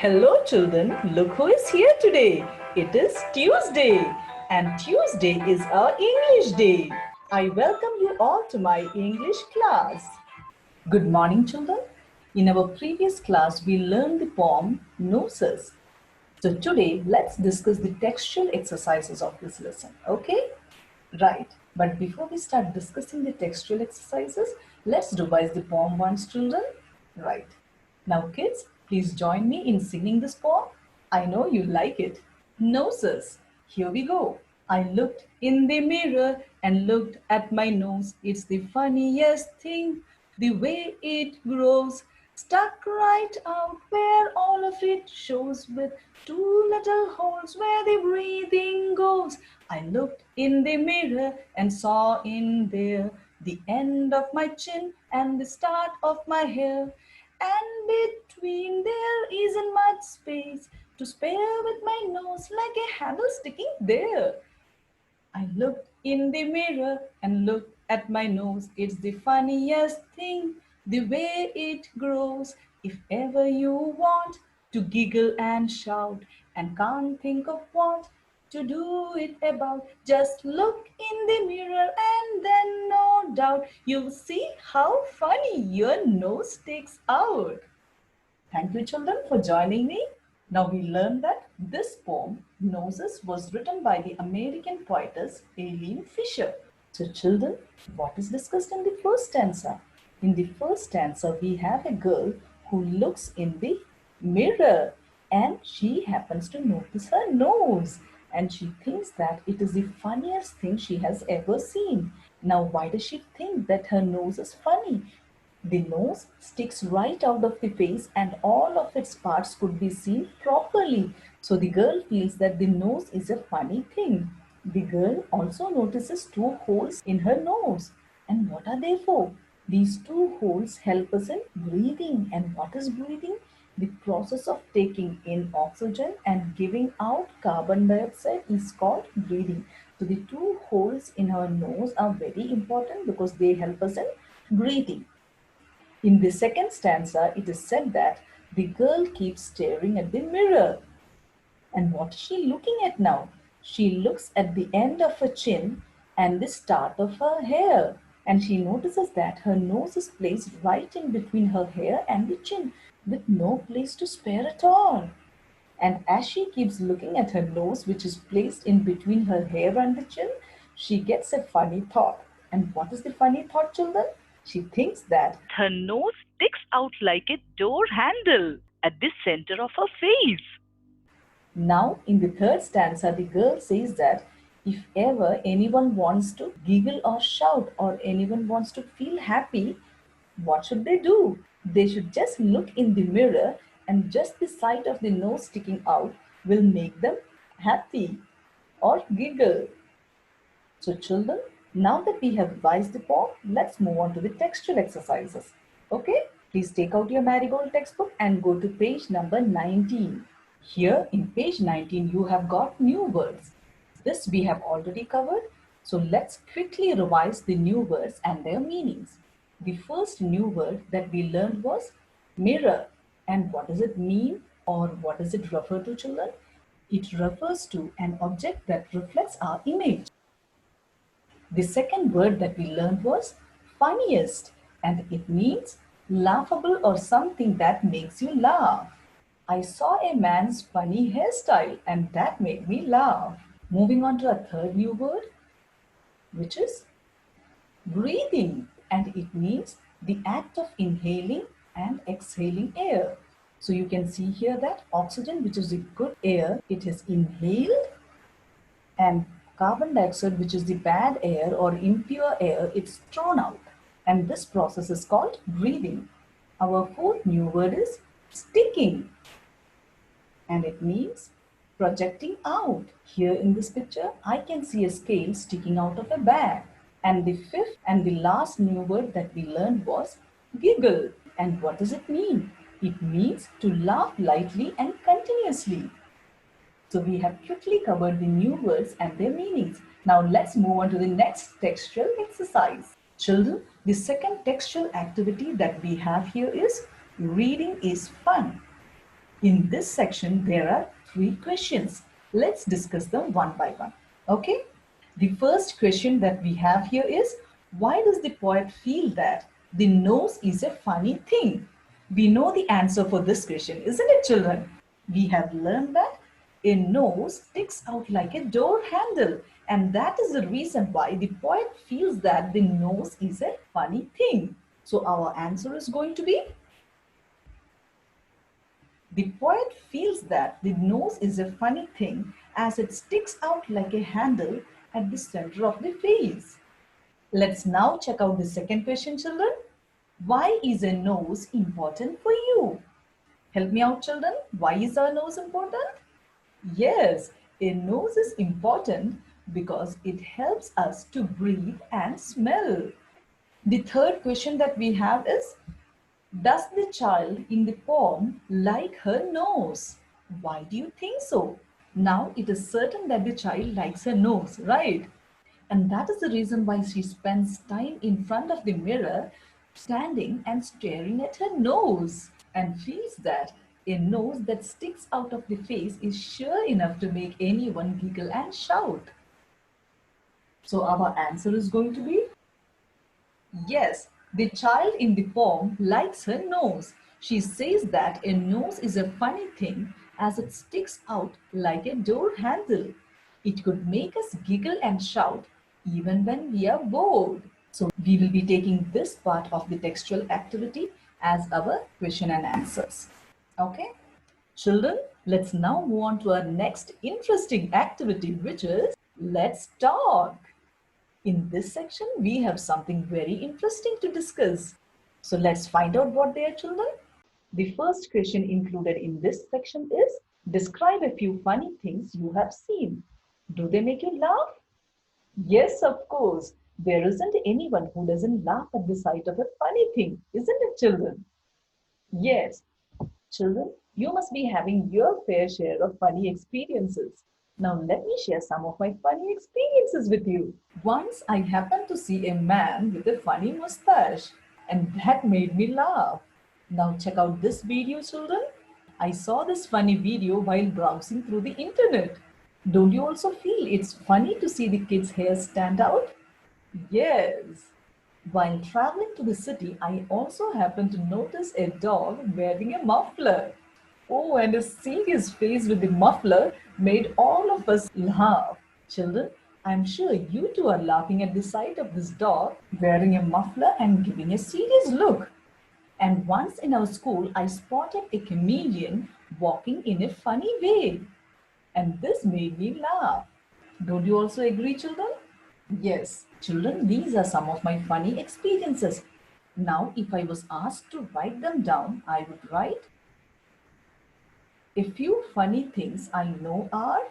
Hello children, look who is here today. It is Tuesday and Tuesday is our English day. I welcome you all to my English class. Good morning children. In our previous class we learned the poem Noses. So today let's discuss the textual exercises of this lesson, okay? Right, but before we start discussing the textual exercises, let's revise the poem once children. Right. Now kids, please join me in singing this poem. I know you like it. Noses. Here we go. I looked in the mirror and looked at my nose. It's the funniest thing, the way it grows. Stuck right out where all of it shows with two little holes where the breathing goes. I looked in the mirror and saw in there the end of my chin and the start of my hair. And between there isn't much space to spare with my nose like a handle sticking there. I looked in the mirror and looked at my nose. It's the funniest thing, the way it grows. If ever you want to giggle and shout and can't think of what to do it about, just look in the mirror and then no doubt you'll see how funny your nose sticks out. Thank you children for joining me. Now we learned that this poem, Noses, was written by the American poetess Aileen Fisher. So children, what is discussed in the first stanza? In the first stanza, we have a girl who looks in the mirror and she happens to notice her nose and she thinks that it is the funniest thing she has ever seen. Now, why does she think that her nose is funny? The nose sticks right out of the face and all of its parts could be seen properly. So the girl feels that the nose is a funny thing. The girl also notices two holes in her nose. And what are they for? These two holes help us in breathing. And what is breathing? The process of taking in oxygen and giving out carbon dioxide is called breathing. So the two holes in our nose are very important because they help us in breathing. In the second stanza, it is said that the girl keeps staring at the mirror. And what is she looking at now? She looks at the end of her chin and the start of her hair. And she notices that her nose is placed right in between her hair and the chin with no place to spare at all. And as she keeps looking at her nose, which is placed in between her hair and the chin, she gets a funny thought. And what is the funny thought, children? She thinks that her nose sticks out like a door handle at the center of her face. now in the third stanza, the girl says that if ever anyone wants to giggle or shout or anyone wants to feel happy, what should they do? They should just look in the mirror and just the sight of the nose sticking out will make them happy or giggle. So children, now that we have revised the poem, let's move on to the textual exercises. Okay, please take out your Marigold textbook and go to page number 19. Here in page 19, you have got new words. This we have already covered. So let's quickly revise the new words and their meanings. The first new word that we learned was mirror. And what does it mean or what does it refer to, children? It refers to an object that reflects our image. The second word that we learned was funniest, and it means laughable or something that makes you laugh. I saw a man's funny hairstyle and that made me laugh. Moving on to a third new word, which is breathing, and it means the act of inhaling and exhaling air. So you can see here that oxygen, which is the good air, it is inhaled, and carbon dioxide, which is the bad air or impure air, it's thrown out. And this process is called breathing. Our fourth new word is sticking. And it means projecting out. Here in this picture, I can see a scale sticking out of a bag. And the fifth and the last new word that we learned was giggle. And what does it mean? It means to laugh lightly and continuously. So we have quickly covered the new words and their meanings. Now let's move on to the next textual exercise. Children, the second textual activity that we have here is reading is fun. In this section, there are 3 questions. Let's discuss them one by one. Okay? The first question that we have here is, why does the poet feel that the nose is a funny thing? We know the answer for this question, isn't it, children? We have learned that a nose sticks out like a door handle, and that is the reason why the poet feels that the nose is a funny thing. So our answer is going to be, the poet feels that the nose is a funny thing as it sticks out like a handle at the center of the face. Let's now check out the second question, children. Why is a nose important for you? Help me out, children. Why is our nose important? Yes, a nose is important because it helps us to breathe and smell. The third question that we have is, does the child in the poem like her nose? Why do you think so? Now it is certain that the child likes her nose, right? And that is the reason why she spends time in front of the mirror, standing and staring at her nose, and feels that a nose that sticks out of the face is sure enough to make anyone giggle and shout. So our answer is going to be, yes, the child in the poem likes her nose. She says that a nose is a funny thing as it sticks out like a door handle. It could make us giggle and shout even when we are bored. So we will be taking this part of the textual activity as our question and answers. Okay? Children, let's now move on to our next interesting activity, which is let's talk. In this section, we have something very interesting to discuss. So let's find out what they are, children. The first question included in this section is, describe a few funny things you have seen. Do they make you laugh? Yes, of course. There isn't anyone who doesn't laugh at the sight of a funny thing, isn't it, children? Yes. Children, you must be having your fair share of funny experiences. Now, let me share some of my funny experiences with you. Once I happened to see a man with a funny mustache, and that made me laugh. Now, check out this video, children. I saw this funny video while browsing through the internet. Don't you also feel it's funny to see the kids' hair stand out? Yes. While traveling to the city, I also happened to notice a dog wearing a muffler. Oh, and seeing his face with the muffler made all of us laugh. Children, I'm sure you too are laughing at the sight of this dog wearing a muffler and giving a serious look. And once in our school, I spotted a chameleon walking in a funny way. And this made me laugh. Don't you also agree, children? Yes, children, these are some of my funny experiences. Now, if I was asked to write them down, I would write, a few funny things I know are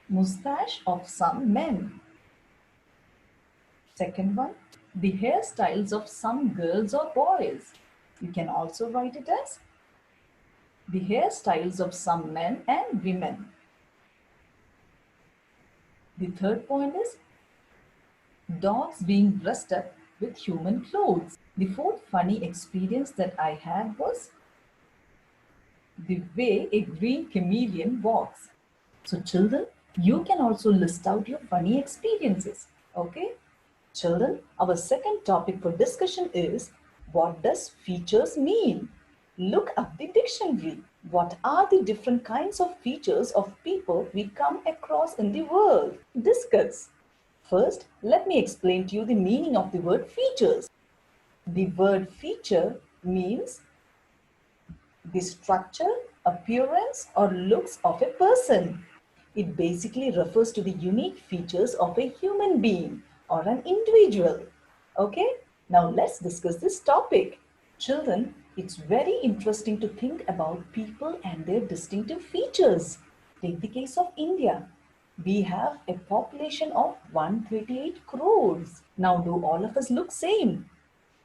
mustache of some men. Second one, the hairstyles of some girls or boys. You can also write it as the hairstyles of some men and women. The third point is dogs being dressed up with human clothes. The fourth funny experience that I had was the way a green chameleon walks. So children, you can also list out your funny experiences. Okay? Children, our second topic for discussion is, what does features mean? Look up the dictionary. What are the different kinds of features of people we come across in the world? Discuss. First, let me explain to you the meaning of the word features. The word feature means the structure, appearance, or looks of a person. It basically refers to the unique features of a human being or an individual. Okay, now let's discuss this topic. Children, it's very interesting to think about people and their distinctive features. Take the case of India. We have a population of 138 crores. Now, do all of us look same?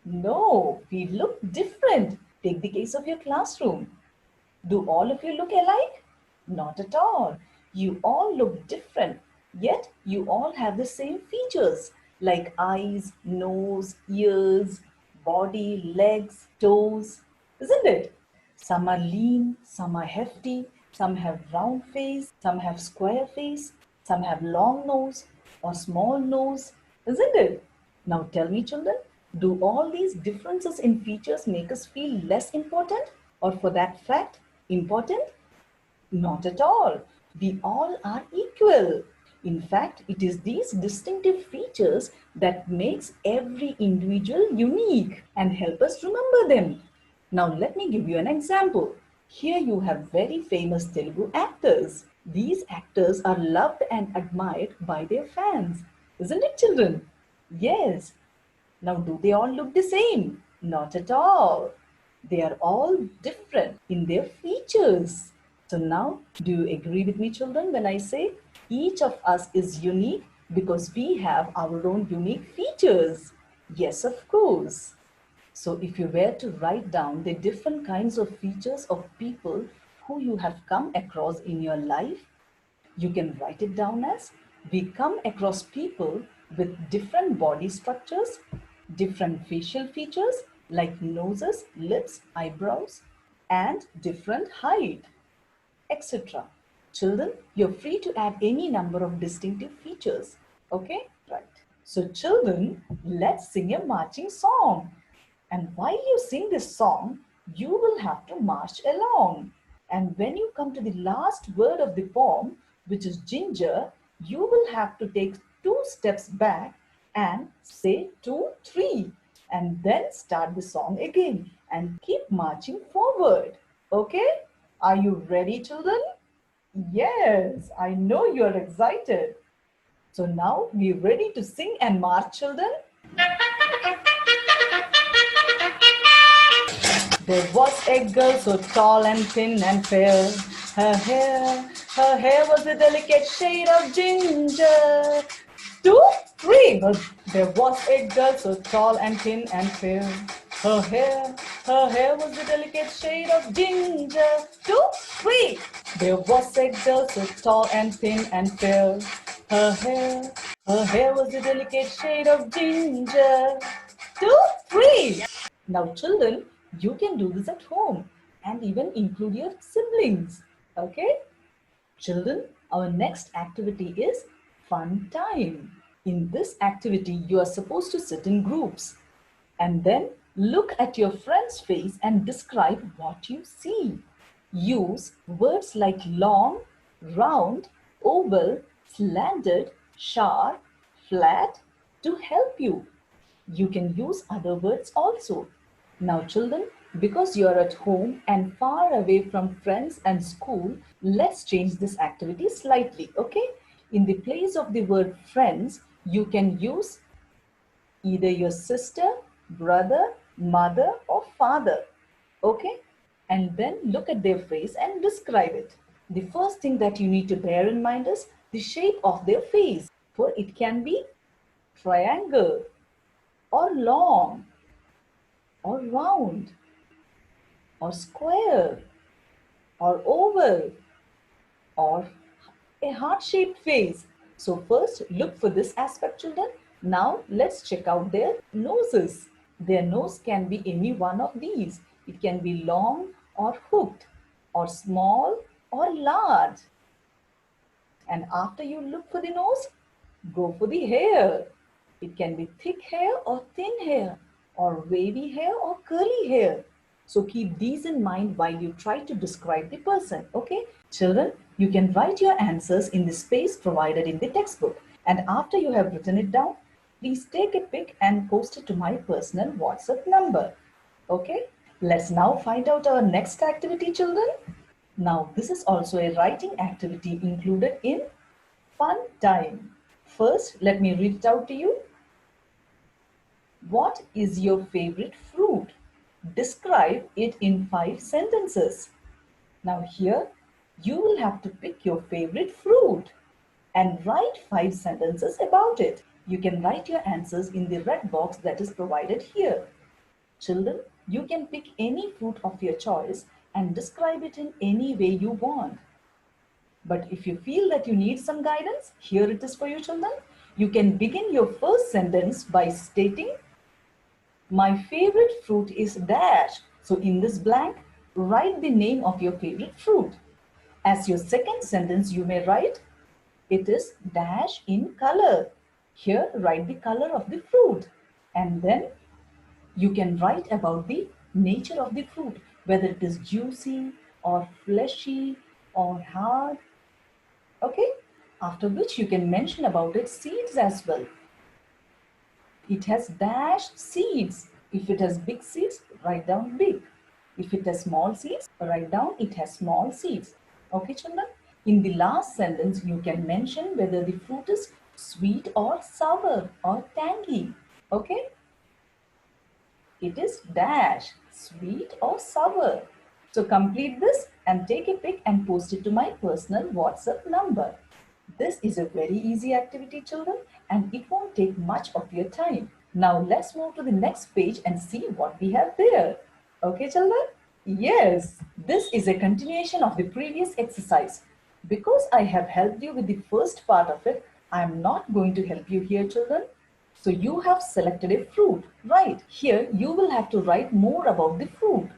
No, we look different. Take the case of your classroom. Do all of you look alike? Not at all. You all look different, yet you all have the same features like eyes, nose, ears, body, legs, toes. isn't it? Some are lean, some are hefty, some have round face, some have square face, some have long nose or small nose, isn't it? Now tell me, children, do all these differences in features make us feel less important, or for that fact, important? Not at all. We all are equal. In fact, it is these distinctive features that makes every individual unique and help us remember them. Now let me give you an example. Here you have very famous Telugu actors. These actors are loved and admired by their fans. Isn't it, children? Yes. Now, do they all look the same? Not at all. They are all different in their features. So now, do you agree with me, children, when I say each of us is unique because we have our own unique features? Yes, of course. So if you were to write down the different kinds of features of people who you have come across in your life, you can write it down as we come across people with different body structures, different facial features like noses, lips, eyebrows, and different height, etc. Children, you're free to add any number of distinctive features. Okay? Right. So children, let's sing a marching song. And while you sing this song, you will have to march along. And when you come to the last word of the poem, which is ginger, you will have to take 2 steps back and say 2, 3, and then start the song again and keep marching forward. Okay? Are you ready, children? Yes, I know you're excited. So now we're ready to sing and march, children. There was a girl so tall and thin and fair. Her hair was a delicate shade of ginger. 2, 3. There was a girl so tall and thin and fair. Her hair was a delicate shade of ginger. 2, 3. There was a girl so tall and thin and fair. Her hair was a delicate shade of ginger. 2, 3. Now, children, you can do this at home and even include your siblings. Okay? Children, our next activity is fun time. In this activity, you are supposed to sit in groups and then look at your friend's face and describe what you see. Use words like long, round, oval, slanted, sharp, flat to help you. You can use other words also. Now children, because you are at home and far away from friends and school, let's change this activity slightly, okay? In the place of the word friends, you can use either your sister, brother, mother or father, okay? And then look at their face and describe it. The first thing that you need to bear in mind is the shape of their face, for it can be triangle or long or round or square or oval or a heart-shaped face. So first look for this aspect, children. Now let's check out their noses. Their nose can be any one of these. It can be long or hooked or small or large. And after you look for the nose, go for the hair. It can be thick hair or thin hair or wavy hair or curly hair. So keep these in mind while you try to describe the person, okay? Children, you can write your answers in the space provided in the textbook. And after you have written it down, please take a pic and post it to my personal WhatsApp number, okay? Let's now find out our next activity, children. Now, this is also a writing activity included in fun time. First, let me read it out to you. What is your favorite fruit? Describe it in 5 sentences. Now here, you will have to pick your favorite fruit and write 5 sentences about it. You can write your answers in the red box that is provided here. Children, you can pick any fruit of your choice and describe it in any way you want. But if you feel that you need some guidance, here it is for you, children. You can begin your first sentence by stating, my favorite fruit is dash. So in this blank, write the name of your favorite fruit. As your second sentence, you may write, it is dash in color. Here, write the color of the fruit. And then you can write about the nature of the fruit, whether it is juicy or fleshy or hard. Okay? After which you can mention about its seeds as well. It has dash seeds. If it has big seeds, write down big. If it has small seeds, write down it has small seeds. Okay, children? In the last sentence, you can mention whether the fruit is sweet or sour or tangy. Okay? It is dash, sweet or sour. So complete this and take a pic and post it to my personal WhatsApp number. This is a very easy activity, children, and it won't take much of your time. Now let's move to the next page and see what we have there. Okay, children? Yes, this is a continuation of the previous exercise. Because I have helped you with the first part of it, I am not going to help you here, children. So you have selected a fruit, right? Here you will have to write more about the fruit.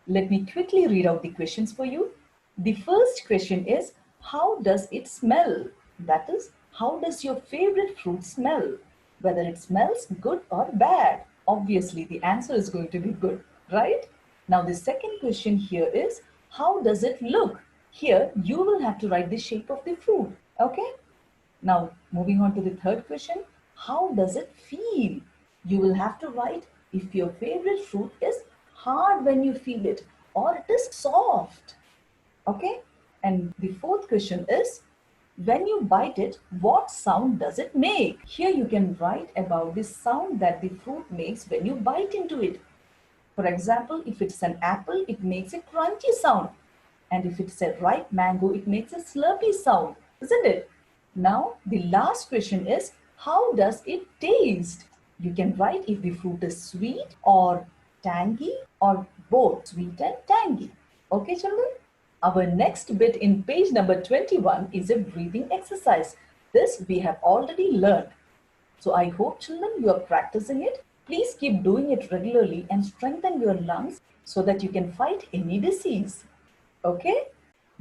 Let me quickly read out the questions for you. The first question is, how does it smell? That is, how does your favorite fruit smell? Whether it smells good or bad. Obviously, the answer is going to be good, right? Now, the second question here is, how does it look? Here, you will have to write the shape of the fruit, okay? Now, moving on to the third question, how does it feel? You will have to write if your favorite fruit is hard when you feel it or it is soft. Okay? And the fourth question is, when you bite it, what sound does it make? Here you can write about the sound that the fruit makes when you bite into it. For example, if it's an apple, it makes a crunchy sound. And if it's a ripe mango, it makes a slurpy sound, isn't it? Now, the last question is, how does it taste? You can write if the fruit is sweet or tangy or both sweet and tangy. Okay, children? Our next bit in page number 21 is a breathing exercise. This we have already learned. So I hope, children, you are practicing it. Please keep doing it regularly and strengthen your lungs so that you can fight any disease. Okay?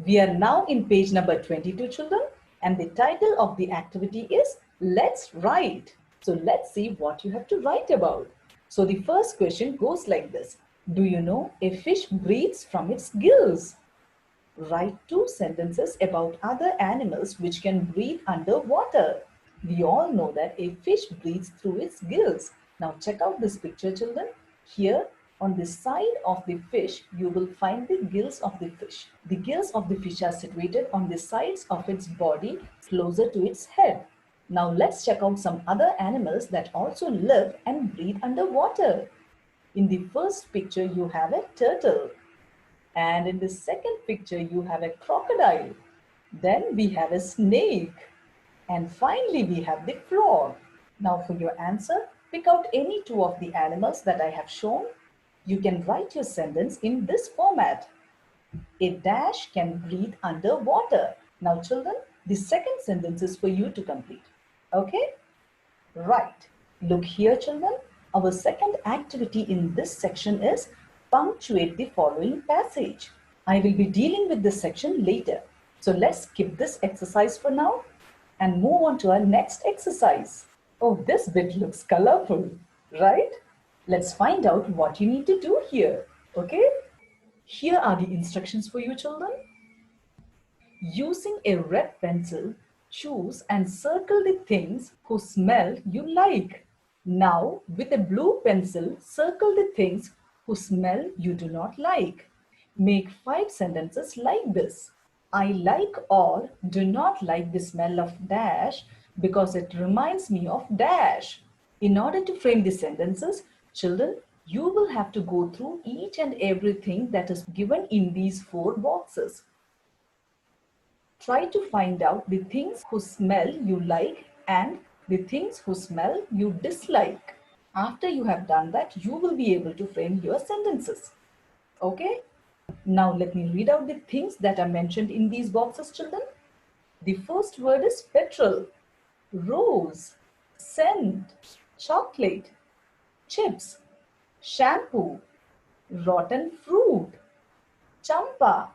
We are now in page number 22, children, and the title of the activity is Let's Write. So let's see what you have to write about. So the first question goes like this. Do you know a fish breathes from its gills? Write 2 sentences about other animals which can breathe underwater. We all know that a fish breathes through its gills. Now check out this picture, children. Here on the side of the fish, you will find the gills of the fish. The gills of the fish are situated on the sides of its body closer to its head. Now let's check out some other animals that also live and breathe underwater. In the first picture, you have a turtle. And in the second picture, you have a crocodile. Then we have a snake. And finally, we have the frog. Now for your answer, pick out any 2 of the animals that I have shown. You can write your sentence in this format. A dash can breathe underwater. Now children, the second sentence is for you to complete. Okay? Right. Look here, children. Our second activity in this section is punctuate the following passage. I will be dealing with this section later. So let's skip this exercise for now and move on to our next exercise. Oh, this bit looks colorful, right? Let's find out what you need to do here, okay? Here are the instructions for you, children. Using a red pencil, choose and circle the things whose smell you like. Now, with a blue pencil, circle the things whose smell you do not like. Make 5 sentences like this. I like or do not like the smell of dash because it reminds me of dash. In order to frame the sentences, children, you will have to go through each and everything that is given in these 4 boxes. Try to find out the things whose smell you like and the things whose smell you dislike. After you have done that, you will be able to frame your sentences. Okay? Now let me read out the things that are mentioned in these boxes, children. The first word is petrol, rose, scent, chocolate, chips, shampoo, rotten fruit, champa,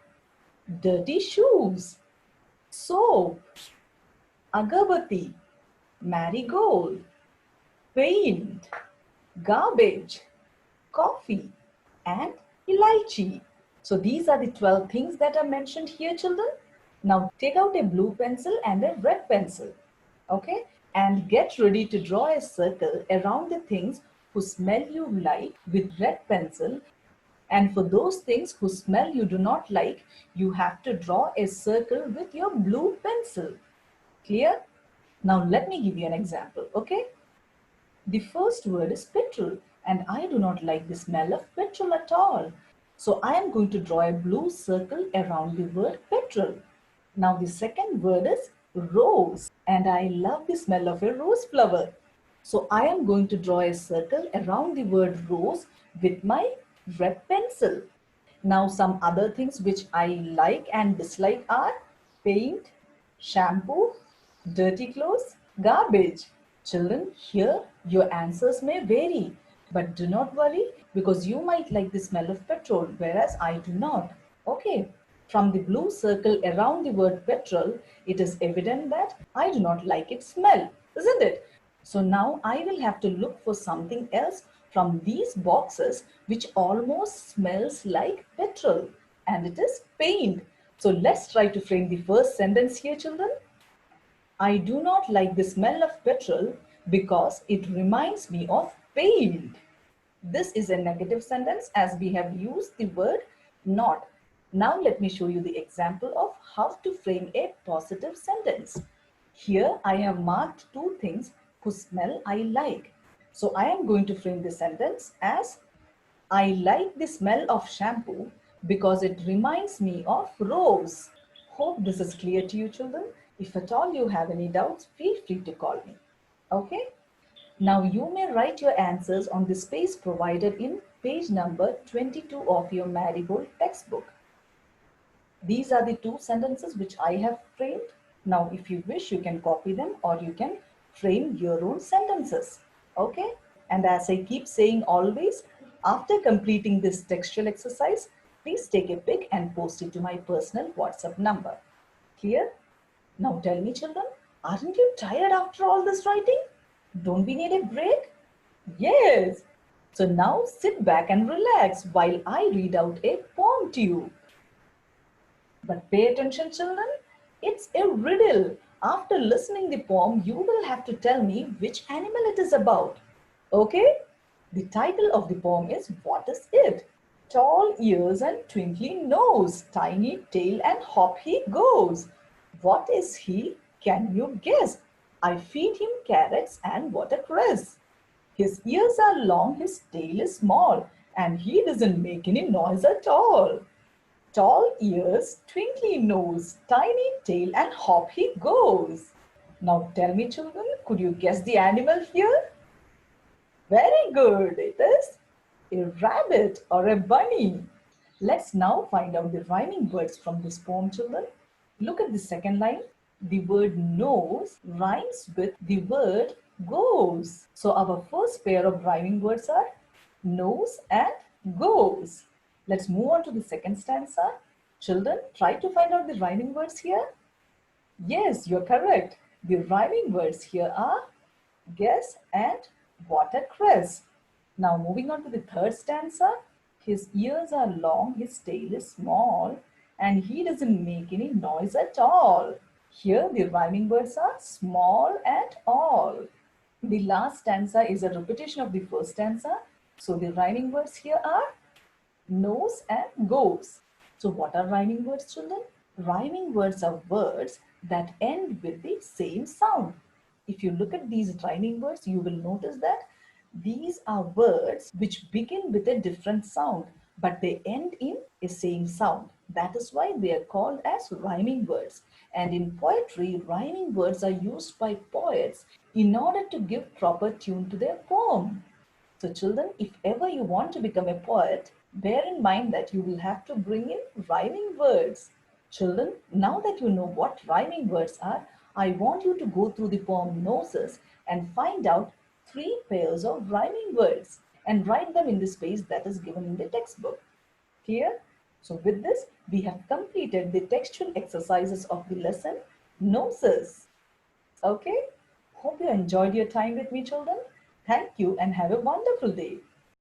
dirty shoes, soap, agabati, marigold, paint, garbage, coffee, and elaichi. So these are the 12 things that are mentioned here, children. Now take out a blue pencil and a red pencil, okay? And get ready to draw a circle around the things whose smell you like with red pencil. And for those things whose smell you do not like, you have to draw a circle with your blue pencil. Clear? Now let me give you an example, okay? The first word is petrol, and I do not like the smell of petrol at all. So I am going to draw a blue circle around the word petrol. Now the second word is rose, and I love the smell of a rose flower. So I am going to draw a circle around the word rose with my red pencil. Now some other things which I like and dislike are paint, shampoo, dirty clothes, garbage. Children, here your answers may vary, but do not worry because you might like the smell of petrol, whereas I do not. Okay, from the blue circle around the word petrol, it is evident that I do not like its smell, isn't it? So now I will have to look for something else from these boxes which almost smells like petrol, and it is paint. So let's try to frame the first sentence here, children. I do not like the smell of petrol because it reminds me of paint. This is a negative sentence as we have used the word not. Now let me show you the example of how to frame a positive sentence. Here I have marked two things whose smell I like. So I am going to frame the sentence as I like the smell of shampoo because it reminds me of rose. Hope this is clear to you, children. If at all you have any doubts, feel free to call me. Okay? Now you may write your answers on the space provided in page number 22 of your Marigold textbook. These are the two sentences which I have framed. Now if you wish, you can copy them or you can frame your own sentences. Okay? And as I keep saying always, after completing this textual exercise, please take a pic and post it to my personal WhatsApp number. Clear? Now tell me, children, aren't you tired after all this writing? Don't we need a break? Yes. So now sit back and relax while I read out a poem to you. But pay attention, children. It's a riddle. After listening the poem, you will have to tell me which animal it is about. Okay? The title of the poem is What is it? Tall ears and twinkling nose, tiny tail and hop he goes. What is he? Can you guess? I feed him carrots and watercress. His ears are long, his tail is small, and he doesn't make any noise at all. Tall ears, twinkly nose, tiny tail, and hop he goes. Now tell me, children, could you guess the animal here? Very good. It is a rabbit or a bunny. Let's now find out the rhyming words from this poem, children. Look at the second line. The word nose rhymes with the word goes. So our first pair of rhyming words are nose and goes. Let's move on to the second stanza. Children, try to find out the rhyming words here. Yes, you're correct. The rhyming words here are guess and watercress. Now moving on to the third stanza. His ears are long, his tail is small, and he doesn't make any noise at all. Here the rhyming words are small and all. The last stanza is a repetition of the first stanza. So the rhyming words here are nose and goes. So what are rhyming words, children? Rhyming words are words that end with the same sound. If you look at these rhyming words, you will notice that these are words which begin with a different sound, but they end in a same sound. That is why they are called as rhyming words. And in poetry, rhyming words are used by poets in order to give proper tune to their poem. So children, if ever you want to become a poet, bear in mind that you will have to bring in rhyming words. Children, now that you know what rhyming words are, I want you to go through the poem Noses and find out 3 pairs of rhyming words. and write them in the space that is given in the textbook. Clear? So with this, we have completed the textual exercises of the lesson Noses. Okay? Hope you enjoyed your time with me, children. Thank you and have a wonderful day.